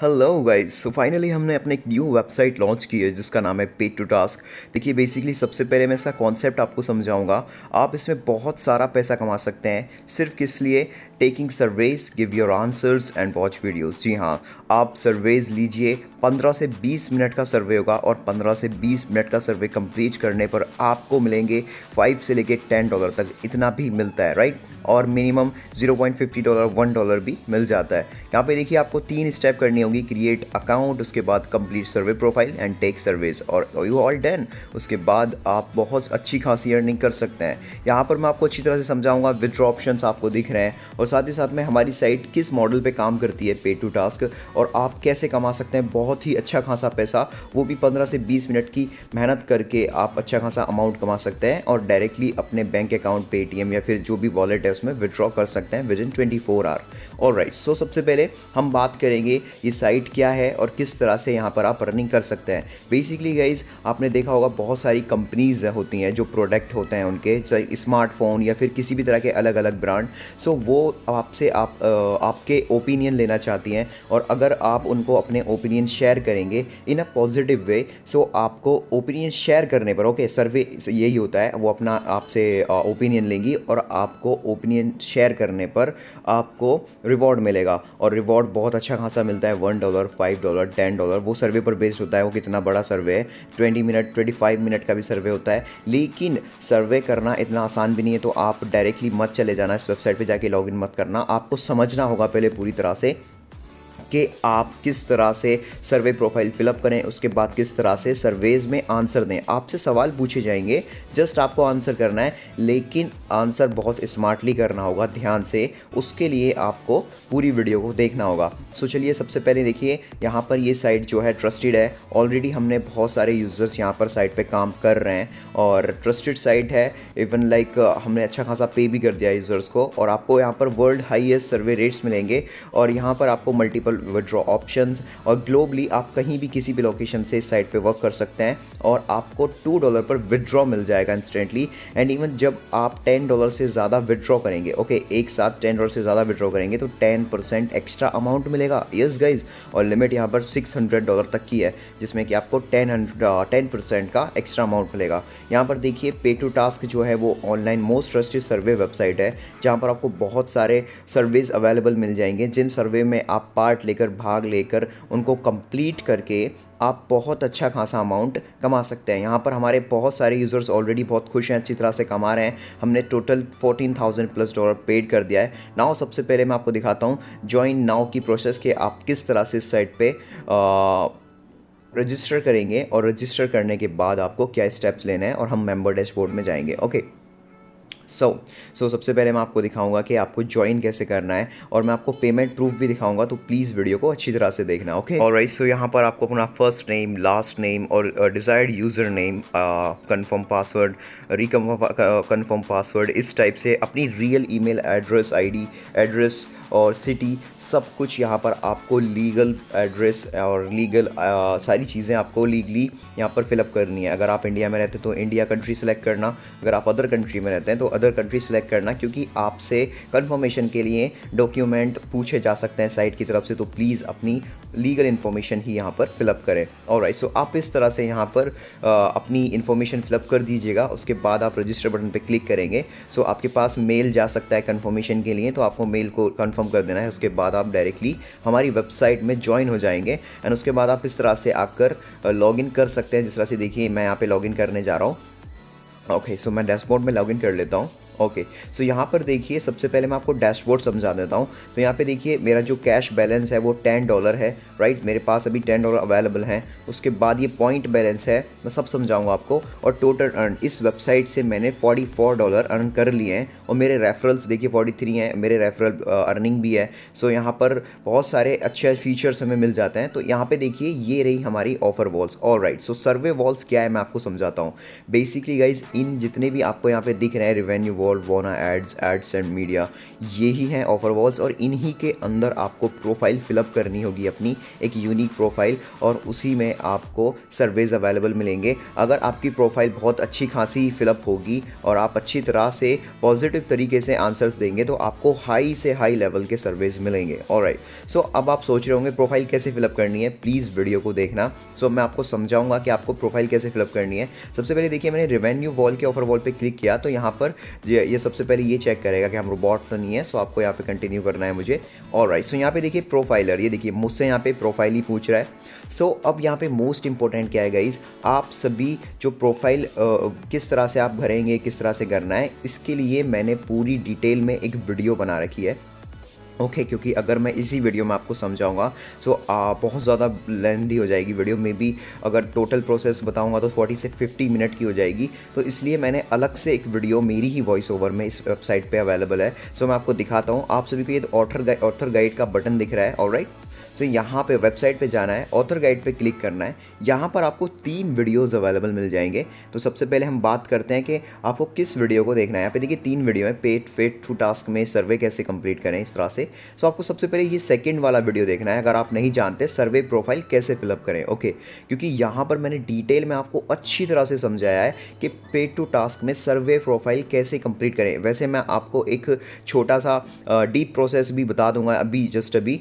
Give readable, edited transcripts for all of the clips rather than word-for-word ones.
Hello guys, so finally हमने अपने एक न्यू वेबसाइट लॉन्च की है जिसका नाम है पे टू टास्क। देखिए बेसिकली सबसे पहले मैं इसका कॉन्सेप्ट आपको समझाऊंगा। आप इसमें बहुत सारा पैसा कमा सकते हैं। सिर्फ किस लिए? Taking surveys, give your answers and watch videos. जी हाँ, आप सर्वेज लीजिए। 15 से 20 मिनट का सर्वे होगा और 15 से 20 मिनट का सर्वे कंप्लीट करने पर आपको मिलेंगे 5 से लेके $10 तक, इतना भी मिलता है, राइट। और मिनिमम $0.50 $1 भी मिल जाता है। यहाँ पे देखिए आपको 3 स्टेप करनी होगी: क्रिएट अकाउंट, उसके बाद complete survey profile and take surveys, और यू ऑल डन। उसके बाद आप बहुत अच्छी खासी अर्निंग कर सकते हैं। यहाँ पर मैं आपको अच्छी तरह से समझाऊंगा। विथड्रॉ ऑप्शंस आपको दिख रहे हैं और साथ ही साथ में हमारी साइट किस मॉडल पे काम करती है, पे टू टास्क, और आप कैसे कमा सकते हैं बहुत ही अच्छा खासा पैसा, वो भी 15 से 20 मिनट की मेहनत करके आप अच्छा खासा अमाउंट कमा सकते हैं और डायरेक्टली अपने बैंक अकाउंट, पेटीएम या फिर जो भी वॉलेट है उसमें विथड्रॉ कर सकते हैं विद इन 24 आवर। ऑलराइट, सो सबसे पहले हम बात करेंगे ये साइट क्या है और किस तरह से यहाँ पर आप अर्निंग कर सकते हैं। बेसिकली गाइज, आपने देखा होगा बहुत सारी कंपनीज होती हैं जो प्रोडक्ट होते हैं उनके, चाहे स्मार्टफोन या फिर किसी भी तरह के अलग अलग ब्रांड। सो वो आपसे आपके ओपिनियन लेना चाहती हैं, और अगर आप उनको अपने ओपिनियन शेयर करेंगे इन अ पॉजिटिव वे, सो आपको ओपिनियन शेयर करने पर, ओके, सर्वे यही होता है, वो अपना आपसे ओपिनियन लेंगी और आपको ओपिनियन शेयर करने पर आपको रिवॉर्ड मिलेगा। और रिवॉर्ड बहुत अच्छा खासा मिलता है, $1, $5, $10। वो सर्वे पर बेस्ड होता है, वो कितना बड़ा सर्वे है। 20 मिनट 25 मिनट का भी सर्वे होता है। लेकिन सर्वे करना इतना आसान भी नहीं है, तो आप डायरेक्टली मत चले जाना, इस वेबसाइट पे जाके लॉगिन मत करना। आपको समझना होगा पहले पूरी तरह से कि आप किस तरह से सर्वे प्रोफाइल फिलअप करें, उसके बाद किस तरह से सर्वेज में आंसर दें। आपसे सवाल पूछे जाएंगे, जस्ट आपको आंसर करना है, लेकिन आंसर बहुत स्मार्टली करना होगा, ध्यान से। उसके लिए आपको पूरी वीडियो को देखना होगा। सो चलिए सबसे पहले देखिए, यहाँ पर ये साइट जो है ट्रस्टेड है। ऑलरेडी हमने बहुत सारे यूज़र्स यहाँ पर साइट पे काम कर रहे हैं और ट्रस्टेड साइट है। इवन लाइक हमने अच्छा खासा पे भी कर दिया यूज़र्स को, और आपको यहाँ पर वर्ल्ड हाईएस्ट सर्वे रेट्स मिलेंगे, और यहाँ पर आपको मल्टीपल विड्रॉ ऑप्शंस, और ग्लोबली आप कहीं भी किसी भी लोकेशन से इस साइट पे वर्क कर सकते हैं, और आपको $2 पर विड्रॉ मिल जाएगा इंस्टेंटली। एंड इवन जब आप $10 से ज़्यादा विड्रॉ करेंगे, ओके, एक साथ $10 से ज़्यादा विड्रॉ करेंगे तो 10% एक्स्ट्रा अमाउंट मिलेगा। यस गाइज, और लिमिट यहाँ पर $600 तक की है, जिसमें कि आपको 10% का एक्स्ट्रा अमाउंट मिलेगा। यहाँ पर देखिए, पे टू टास्क जो है वो ऑनलाइन मोस्ट ट्रस्टेड सर्वे वेबसाइट है, जहाँ पर आपको बहुत सारे सर्वेज अवेलेबल मिल जाएंगे, जिन सर्वे में आप भाग लेकर उनको कंप्लीट करके आप बहुत अच्छा खासा अमाउंट कमा सकते हैं। यहाँ पर हमारे बहुत सारे यूज़र्स ऑलरेडी बहुत खुश हैं, अच्छी तरह से कमा रहे हैं। हमने टोटल $14,000+ पेड कर दिया है। नाउ सबसे पहले मैं आपको दिखाता हूँ ज्वाइन नाउ की प्रोसेस, कि आप किस तरह से इस साइट पे रजिस्टर करेंगे, और रजिस्टर करने के बाद आपको क्या स्टेप्स लेने हैं, और हम मेंबर डैशबोर्ड में जाएंगे। ओके, सो सबसे पहले मैं आपको दिखाऊंगा कि आपको ज्वाइन कैसे करना है, और मैं आपको पेमेंट प्रूफ भी दिखाऊंगा, तो प्लीज़ वीडियो को अच्छी तरह से देखना। ओके, ऑलराइट, सो यहाँ पर आपको अपना फर्स्ट नेम, लास्ट नेम और desired user name, confirm password, confirm password, इस टाइप से अपनी real email address, ID address और सिटी, सब कुछ यहाँ पर आपको लीगल एड्रेस और लीगल सारी चीज़ें आपको लीगली यहाँ पर फिलअप करनी है। अगर आप इंडिया में रहते हैं तो इंडिया कंट्री सेलेक्ट करना, अगर आप अदर कंट्री में रहते हैं तो अदर कंट्री सेलेक्ट करना, क्योंकि आपसे कंफर्मेशन के लिए डॉक्यूमेंट पूछे जा सकते हैं साइट की तरफ से, तो प्लीज़ अपनी लीगल इन्फॉर्मेशन ही यहाँ पर फिलअप करें। ऑलराइट, सो आप इस तरह से यहाँ पर अपनी इन्फॉर्मेशन फिलअप कर दीजिएगा। उसके बाद आप रजिस्टर बटन पर क्लिक करेंगे, सो आपके पास मेल जा सकता है कन्फर्मेशन के लिए, तो आपको मेल को कन्फर्म कर देना है। उसके बाद आप डायरेक्टली हमारी वेबसाइट में ज्वाइन हो जाएंगे, एंड उसके बाद आप इस तरह से आकर लॉगिन कर सकते हैं। जिस तरह से देखिए, मैं यहाँ पे लॉगिन करने जा रहा हूँ। ओके, सो मैं डैशबोर्ड में लॉगिन कर लेता हूँ। ओके, सो यहाँ पर देखिए, सबसे पहले मैं आपको डैशबोर्ड समझा देता हूँ। तो यहाँ पे देखिए, मेरा जो कैश बैलेंस है वो $10 है, राइट। मेरे पास अभी $10 अवेलेबल हैं। उसके बाद ये पॉइंट बैलेंस है, मैं सब समझाऊंगा आपको। और टोटल अर्न, इस वेबसाइट से मैंने $44 अर्न कर लिए हैं, और मेरे रेफरल्स देखिए 43 हैं, मेरे रेफरल अर्निंग भी है। सो यहाँ पर बहुत सारे अच्छे फीचर्स हमें मिल जाते हैं। तो यहाँ पे देखिए, ये रही हमारी ऑफर वॉल्स। ऑलराइट, सो सर्वे वॉल्स क्या है मैं आपको समझाता हूँ। बेसिकली गाइज, इन जितने भी आपको यहाँ पे दिख रहे हैं रेवेन्यू वॉल, वोना एड्स, एड्स एंड मीडिया, ये ही हैं ऑफर वॉल्स। और इन्हीं के अंदर आपको प्रोफाइल फिलअप करनी होगी अपनी, एक यूनिक प्रोफाइल, और उसी में आपको सर्वेज अवेलेबल मिलेंगे। अगर आपकी प्रोफाइल बहुत अच्छी खासी फिलअप होगी और आप अच्छी तरह से पॉजिटिव तरीके से आंसर्स देंगे तो आपको हाई से हाई लेवल के सर्वेज मिलेंगे। ऑलराइट, सो अब आप सोच रहे होंगे प्रोफाइल कैसे फिलअप करनी है, प्लीज़ वीडियो को देखना। सो मैं आपको समझाऊंगा कि आपको प्रोफाइल कैसे फिलअप करनी है। सबसे पहले देखिए, मैंने रेवेन्यू वॉल के ऑफर वॉल पे क्लिक किया तो यहाँ पर ये सबसे पहले ये चेक करेगा कि हम रोबोट तो नहीं है। सो आपको यहाँ पे कंटिन्यू करना है मुझे। ऑलराइट, सो यहाँ पे देखिए प्रोफाइलर, ये देखिए मुझसे यहाँ पे प्रोफाइल ही पूछ रहा है। सो अब यहाँ पे मोस्ट इंपॉर्टेंट क्या है गाइज, आप सभी जो प्रोफाइल किस तरह से आप भरेंगे, किस तरह से करना है, इसके लिए मैंने पूरी डिटेल में एक वीडियो बना रखी है। ओके, क्योंकि अगर मैं इसी वीडियो में आपको समझाऊंगा सो बहुत ज़्यादा लेंथी हो जाएगी वीडियो में भी। अगर टोटल प्रोसेस बताऊंगा तो 40 से 50 मिनट की हो जाएगी। तो इसलिए मैंने अलग से एक वीडियो मेरी ही वॉइस ओवर में इस वेबसाइट पे अवेलेबल है। सो मैं आपको दिखाता हूँ। आप सभी को ये ऑथर गाइड का बटन दिख रहा है। ऑलराइट, सो यहाँ पे वेबसाइट पे जाना है, ऑथर गाइड पे क्लिक करना है। यहाँ पर आपको 3 वीडियोज़ अवेलेबल मिल जाएंगे। तो सबसे पहले हम बात करते हैं कि आपको किस वीडियो को देखना है। यहाँ पे देखिए 3 वीडियो है, पेड टू टास्क में सर्वे कैसे कंप्लीट करें इस तरह से। सो आपको सबसे पहले ये सेकंड वाला वीडियो देखना है अगर आप नहीं जानते सर्वे प्रोफाइल कैसे फिलअप करें। ओके, क्योंकि यहाँ पर मैंने डिटेल में आपको अच्छी तरह से समझाया है कि पेड टू टास्क में सर्वे प्रोफाइल कैसे कंप्लीट करें। वैसे मैं आपको एक छोटा सा डीप प्रोसेस भी बता दूंगा अभी, जस्ट अभी,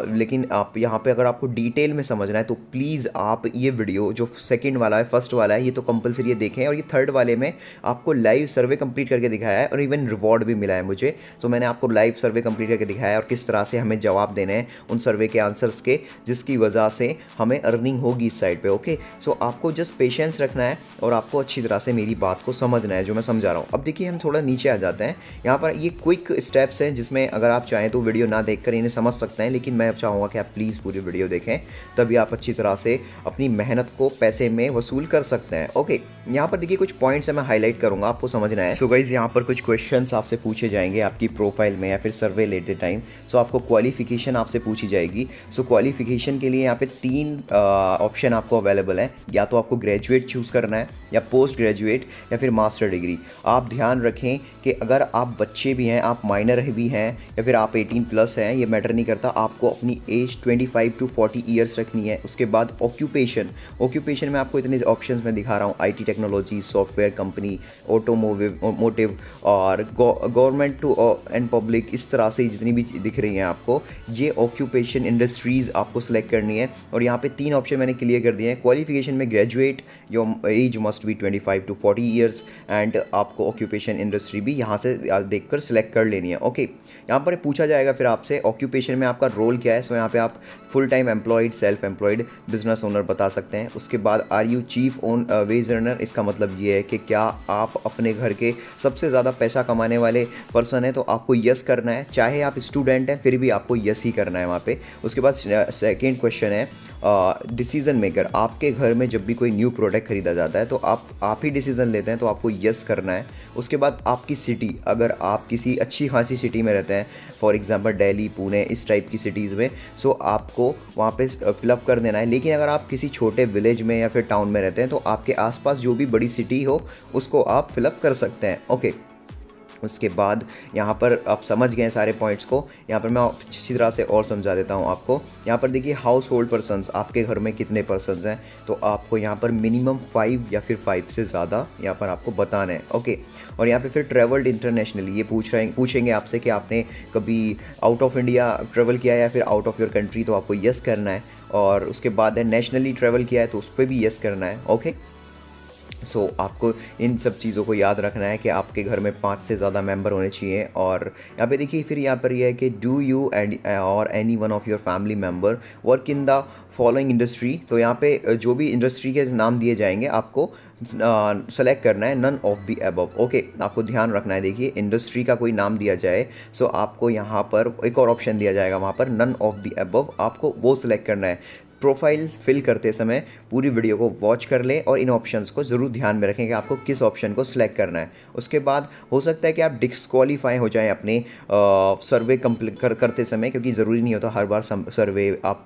लेकिन आप यहाँ पे अगर आपको डिटेल में समझना है तो प्लीज़ आप ये वीडियो जो सेकंड वाला है, फर्स्ट वाला है, ये तो कंपलसरी ये देखें। और ये थर्ड वाले में आपको लाइव सर्वे कंप्लीट करके दिखाया है और इवन रिवॉर्ड भी मिला है मुझे। तो मैंने आपको लाइव सर्वे कंप्लीट करके दिखाया है और किस तरह से हमें जवाब देने हैं उन सर्वे के आंसर्स के, जिसकी वजह से हमें अर्निंग होगी इस साइड पर। ओके, सो आपको जस्ट पेशेंस रखना है और आपको अच्छी तरह से मेरी बात को समझना है जो मैं समझा रहा हूँ। अब देखिए हम थोड़ा नीचे आ जाते हैं। यहाँ पर ये क्विक स्टेप्स हैं जिसमें अगर आप चाहें तो वीडियो ना देखकर इन्हें समझ सकते हैं, लेकिन मैं चाहूँगा कि आप प्लीज़ पूरी वीडियो देखें, तभी आप अच्छी तरह से अपनी मेहनत को पैसे में वसूल कर सकते हैं। ओके, यहाँ पर देखिए कुछ पॉइंट्स है मैं हाईलाइट करूँगा, आपको समझना है। सो गाइस, यहाँ पर कुछ क्वेश्चंस आपसे पूछे जाएंगे आपकी प्रोफाइल में या फिर सर्वे लेते टाइम। सो आपको क्वालिफिकेशन आपसे पूछी जाएगी। सो क्वालिफिकेशन के लिए यहाँ पे 3 ऑप्शन आपको अवेलेबल है। या तो आपको ग्रेजुएट चूज़ करना है, या पोस्ट ग्रेजुएट, या फिर मास्टर डिग्री। आप ध्यान रखें कि अगर आप बच्चे भी हैं, आप माइनर भी हैं, या फिर आप 18+ हैं, ये मैटर नहीं करता। आपको अपनी एज 25 टू 40 ईयर्स रखनी है। उसके बाद ऑक्यूपेशन में आपको इतने ऑप्शंस मैं दिखा रहा हूँ, IT technology, software company, automotive और गवर्नमेंट टू एंड पब्लिक, इस तरह से जितनी भी दिख रही हैं आपको, ये ऑक्यूपेशन इंडस्ट्रीज़ आपको सेलेक्ट करनी है। और यहाँ पे 3 ऑप्शन मैंने क्लियर कर दिए हैं। क्वालिफिकेशन में graduate, your age must be 25 to 40 years, and आपको ऑक्यूपेशन इंडस्ट्री भी यहाँ से देखकर सिलेक्ट कर लेनी है। ओके, यहाँ पर पूछा जाएगा फिर आपसे ऑक्यूपेशन में आपका रोल क्या है। सो यहाँ पे आप full time employed, self employed, business owner बता सकते हैं। उसके बाद are you chief own wage earner, इसका मतलब ये है कि क्या आप अपने घर के सबसे ज़्यादा पैसा कमाने वाले पर्सन हैं, तो आपको यस करना है। चाहे आप स्टूडेंट हैं फिर भी आपको यस ही करना है वहाँ पे। उसके बाद सेकेंड क्वेश्चन है डिसीज़न मेकर, आपके घर में जब भी कोई न्यू प्रोडक्ट खरीदा जाता है तो आप ही डिसीज़न लेते हैं, तो आपको यस करना है। उसके बाद आपकी सिटी, अगर आप किसी अच्छी खासी सिटी में रहते हैं, फॉर एग्जांपल दिल्ली, पुणे, इस टाइप की सिटीज़ में, सो आपको वहाँ पे फिलअप कर देना है। लेकिन अगर आप किसी छोटे विलेज में या फिर टाउन में रहते हैं तो आपके आसपास जो भी बड़ी सिटी हो उसको आप फिलअप कर सकते हैं। ओके, उसके बाद यहाँ पर आप समझ गए सारे पॉइंट्स को। यहाँ पर मैं अच्छी तरह से और समझा देता हूँ आपको। यहाँ पर देखिए हाउस होल्ड पर्सनस, आपके घर में कितने पर्सनस हैं, तो आपको यहाँ पर मिनिमम 5 या फिर 5 से ज़्यादा यहाँ पर आपको बताना है। ओके, और यहाँ पे फिर ट्रैवल्ड इंटरनेशनली, ये पूछेंगे आपसे कि आपने कभी आउट ऑफ इंडिया ट्रैवल किया है या फिर आउट ऑफ योर कंट्री, तो आपको यस करना है। और उसके बाद है नेशनली ट्रैवल किया है तो उस पर भी यस करना है। ओके, सो आपको इन सब चीज़ों को याद रखना है कि आपके घर में 5 से ज़्यादा मेंबर होने चाहिए। और यहाँ पे देखिए फिर यहाँ पर यह है कि डू यू एंड और any one of your family member work in the following industry. तो यहाँ पे जो भी इंडस्ट्री के नाम दिए जाएंगे आपको सेलेक्ट करना है none of the above. Okay, आपको ध्यान रखना है। देखिए इंडस्ट्री का कोई नाम दिया जाए, सो आपको यहाँ पर एक और ऑप्शन दिया जाएगा, वहाँ पर नन ऑफ द अबव, आपको वो सिलेक्ट करना है। प्रोफाइल फिल करते समय पूरी वीडियो को वॉच कर लें और इन ऑप्शंस को ज़रूर ध्यान में रखें कि आपको किस ऑप्शन को सिलेक्ट करना है। उसके बाद हो सकता है कि आप डिस्क्वालीफाई हो जाएं अपने सर्वे करते समय, क्योंकि ज़रूरी नहीं होता हर बार सर्वे आप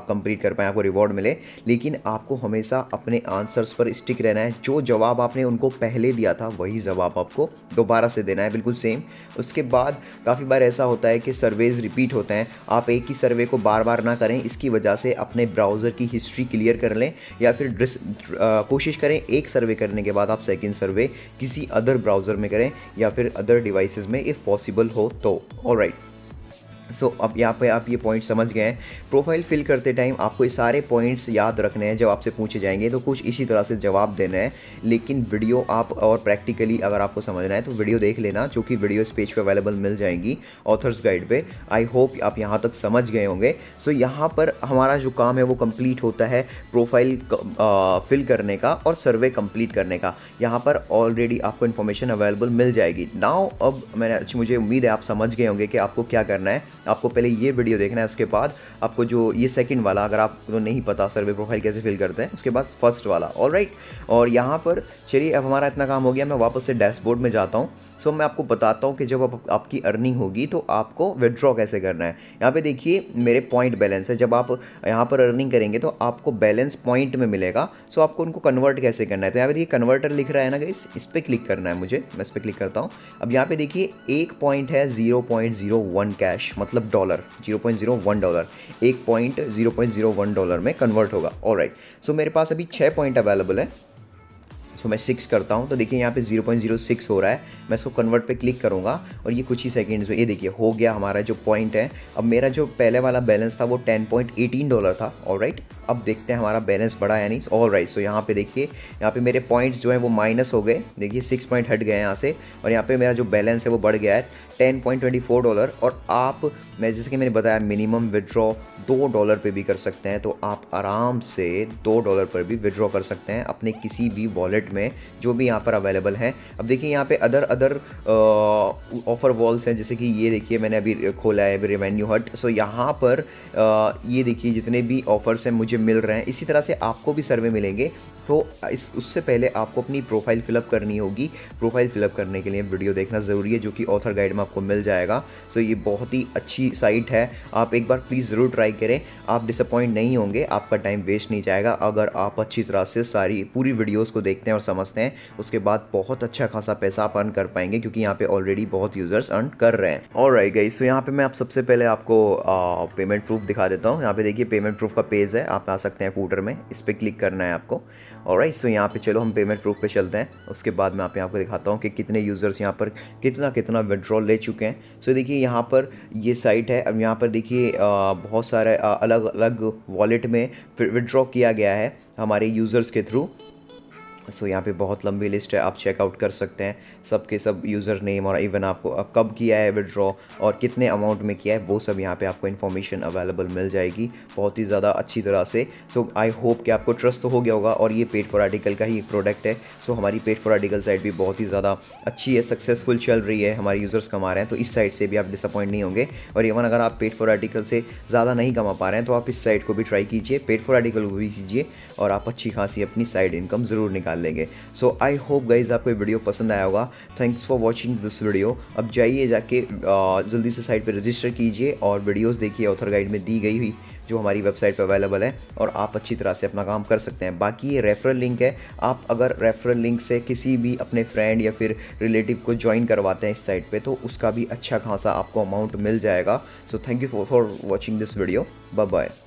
कंप्लीट कर पाएँ, आपको रिवॉर्ड मिले, लेकिन आपको हमेशा अपने आंसर्स पर स्टिक रहना है। जो जवाब आपने उनको पहले दिया था वही जवाब आपको दोबारा से देना है, बिल्कुल सेम। उसके बाद काफ़ी बार ऐसा होता है कि सर्वेज़ रिपीट होते हैं, आप एक ही सर्वे को बार बार ना करें, इसकी वजह से अपने ब्राउज़र की हिस्ट्री क्लियर कर लें, या फिर कोशिश करें एक सर्वे करने के बाद आप सेकंड सर्वे किसी अदर ब्राउज़र में करें या फिर अदर डिवाइसेस में इफ़ पॉसिबल हो तो। ऑलराइट, सो अब यहाँ पे आप ये पॉइंट समझ गए हैं। प्रोफाइल फिल करते टाइम आपको ये सारे पॉइंट्स याद रखने हैं, जब आपसे पूछे जाएंगे तो कुछ इसी तरह से जवाब देना है। लेकिन वीडियो आप और प्रैक्टिकली अगर आपको समझना है तो वीडियो देख लेना, जो कि वीडियो इस पेज पे अवेलेबल मिल जाएंगी ऑथर्स गाइड पे। आई होप आप यहाँ तक समझ गए होंगे। सो यहाँ पर हमारा जो काम है वो कंप्लीट होता है प्रोफाइल फिल करने का और सर्वे कंप्लीट करने का। यहाँ पर ऑलरेडी आपको इन्फॉर्मेशन अवेलेबल मिल जाएगी। नाउ अब मुझे उम्मीद है आप समझ गए होंगे कि आपको क्या करना है। आपको पहले ये वीडियो देखना है, उसके बाद आपको जो ये सेकंड वाला, अगर आपको नहीं पता सर्वे प्रोफाइल कैसे फिल करते हैं, उसके बाद फर्स्ट वाला। ऑलराइट, और यहाँ पर चलिए अब हमारा इतना काम हो गया, मैं वापस से डैशबोर्ड में जाता हूँ। सो मैं आपको बताता हूँ कि जब आपकी अर्निंग होगी तो आपको विड्रॉ कैसे करना है। यहाँ पे देखिए मेरे पॉइंट बैलेंस है। जब आप यहाँ पर अर्निंग करेंगे तो आपको बैलेंस पॉइंट में मिलेगा। सो आपको उनको कन्वर्ट कैसे करना है, तो यहाँ पे देखिए कन्वर्टर लिख रहा है ना गाइस, इस पर क्लिक करना है मुझे। मैं इस पर क्लिक करता हूँ। अब यहाँ पे देखिए एक पॉइंट है 0.01 कैश, मतलब डॉलर, 0.01 डॉलर। एक पॉइंट $0.01 में कन्वर्ट होगा। ऑलराइट, सो मेरे पास अभी 6 पॉइंट अवेलेबल है। सो मैं 6 करता हूँ तो देखिए यहाँ पे 0.06 हो रहा है। मैं इसको कन्वर्ट पे क्लिक करूँगा और ये कुछ ही सेकंड्स में ये देखिए हो गया हमारा जो पॉइंट है। अब मेरा जो पहले वाला बैलेंस था वो $10.18 था। ऑलराइट, अब देखते हैं हमारा बैलेंस बढ़ा या नहीं। ऑलराइट, सो यहाँ पे देखिए, यहाँ पे मेरे पॉइंट्स जो हैं वो माइनस हो गए। देखिए 6 पॉइंट हट गए यहाँ से, और यहाँ पे मेरा जो बैलेंस है वो बढ़ गया है $10.24। और आप, मैं जैसे कि मैंने बताया, मिनिमम विड्रॉ $2 पे भी कर सकते हैं। तो आप आराम से $2 पर भी विड्रॉ कर सकते हैं अपने किसी भी वॉलेट में जो भी यहाँ पर अवेलेबल हैं। अब देखिए यहाँ पे अदर ऑफर वॉल्स हैं, जैसे कि ये देखिए मैंने अभी खोला है रेवेन्यू हट। सो यहाँ पर ये देखिए जितने भी ऑफर्स हैं मुझे मिल रहे हैं, इसी तरह से आपको भी सर्वे मिलेंगे। तो उससे पहले आपको अपनी प्रोफाइल फिलअप करनी होगी। प्रोफाइल फिलअप करने के लिए वीडियो देखना ज़रूरी है, जो कि ऑथर गाइड में आपको मिल जाएगा। सो ये बहुत ही अच्छी साइट है, आप एक बार प्लीज़ ज़रूर ट्राई करें। आप डिसअपॉइंट नहीं होंगे, आपका टाइम वेस्ट नहीं जाएगा अगर आप अच्छी तरह से सारी पूरी वीडियोज़ को देखते हैं और समझते हैं। उसके बाद बहुत अच्छा खासा पैसा आप अर्न कर पाएंगे, क्योंकि यहाँ पे ऑलरेडी बहुत यूज़र्स अर्न कर रहे हैं। ऑलराइट गाइस, सो यहाँ पे मैं आप सबसे पहले आपको पेमेंट प्रूफ दिखा देता हूँ। यहाँ पे देखिए पेमेंट प्रूफ का पेज है, आप आ सकते हैं फूटर में, इस पर क्लिक करना है आपको। ऑलराइट, सो यहाँ पे चलो हम पेमेंट प्रूफ पे चलते हैं। उसके बाद मैं आपको दिखाता हूँ कि कितने यूज़र्स यहाँ पर कितना विड्रॉल ले चुके हैं। सो देखिए यहाँ पर ये साइट है। अब यहाँ पर देखिए बहुत सारे अलग अलग वॉलेट में विड्रॉ किया गया है हमारे यूज़र्स के थ्रू। सो यहाँ पे बहुत लंबी लिस्ट है, आप चेकआउट कर सकते हैं सबके सब यूज़र नेम, और इवन आपको कब किया है विड्रॉ और कितने अमाउंट में किया है, वो सब यहाँ पे आपको इन्फॉर्मेशन अवेलेबल मिल जाएगी बहुत ही ज़्यादा अच्छी तरह से। सो आई होप कि आपको ट्रस्ट तो हो गया होगा, और ये पेड फॉर आर्टिकल का ही एक प्रोडक्ट है। सो हमारी पेड फॉर आर्टिकल साइट भी बहुत ही ज़्यादा अच्छी है, सक्सेसफुल चल रही है, हमारे यूज़र्स कमा रहे हैं, तो इस साइट से भी आप डिसअपॉइंट नहीं होंगे। और इवन अगर आप पेड फॉर आर्टिकल से ज़्यादा नहीं कमा पा रहे हैं तो आप इस साइट को भी ट्राई कीजिए, पेड फॉर आर्टिकल को भी कीजिए, और आप अच्छी खासी अपनी साइड इनकम ज़रूर निकाल लेंगे। सो आई होप गाइज आपको ये वीडियो पसंद आया होगा। Thanks for watching this video. अब जाइए जाके जल्दी से साइट पे रजिस्टर कीजिए और वीडियोस देखिए ऑथर गाइड में दी गई हुई जो हमारी वेबसाइट पे अवेलेबल है, और आप अच्छी तरह से अपना काम कर सकते हैं। बाकी ये रेफरल लिंक है, आप अगर रेफरल लिंक से किसी भी अपने फ्रेंड या फिर रिलेटिव को ज्वाइन करवाते हैं इस साइट पे, तो उसका भी अच्छा खासा आपको अमाउंट मिल जाएगा। So thank you for watching this video. Bye bye.